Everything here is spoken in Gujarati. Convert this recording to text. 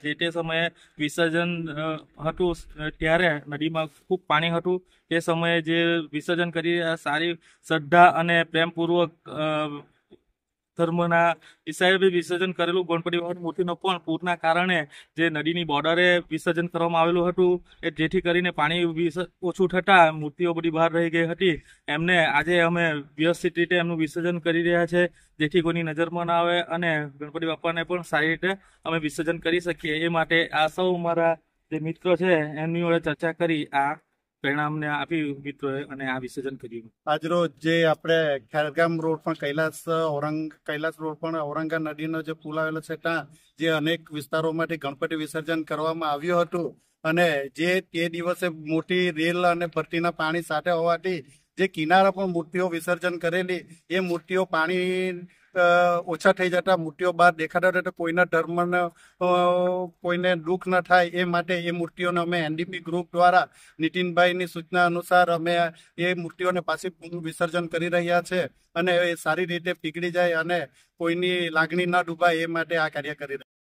જે તે સમયે વિસર્જન હતું ત્યારે નદીમાં ખૂબ પાણી હતું. તે સમયે જે વિસર્જન કરી સારી શ્રદ્ધા અને પ્રેમપૂર્વક ધર્મના હિસાબે વિસર્જન કરેલું ગણપતિ બાપાની મૂર્તિનો પણ પૂરના કારણે જે નદીની બોર્ડરે વિસર્જન કરવામાં આવેલું હતું જેથી કરીને પાણી ઓછું થતાં મૂર્તિઓ બધી બહાર રહી ગઈ હતી. એમને આજે અમે વ્યવસ્થિત રીતે એમનું વિસર્જન કરી રહ્યા છે જેથી કોઈની નજરમાં ના આવે અને ગણપતિ બાપાને પણ સારી રીતે અમે વિસર્જન કરી શકીએ. એ માટે આ સૌ મારા જે મિત્રો છે એમની જોડે ચર્ચા કરી આ પરિણામને આપી મિત્રોએ અને આ વિસર્જન કર્યું. આજરોજ જે આપણે ખેરગામ રોડ પણ કૈલાસ રોડ પણ ઔરંગા નદીનો જે પુલ આવેલો છે ત્યાં જે અનેક વિસ્તારોમાંથી ગણપતિ વિસર્જન કરવામાં આવ્યું હતું અને જે તે દિવસે મોટી રેલ અને ભરતીના પાણી સાથે હોવાથી જે કિનારા પર મૂર્તિઓ વિસર્જન કરેલી એ મૂર્તિઓ પાણી ઓછા થઈ જતા મૂર્તિઓ બહાર દેખાતા હતા. કોઈના ધર્મને કોઈને દુઃખ ન થાય એ માટે એ મૂર્તિઓને અમે એનડીપી ગ્રુપ દ્વારા નીતિનભાઈની સૂચના અનુસાર અમે એ મૂર્તિઓને પાછી વિસર્જન કરી રહ્યા છે અને એ સારી રીતે પીગળી જાય અને કોઈની લાગણી ન ડૂબાય એ માટે આ કાર્ય કરી રહ્યા છે.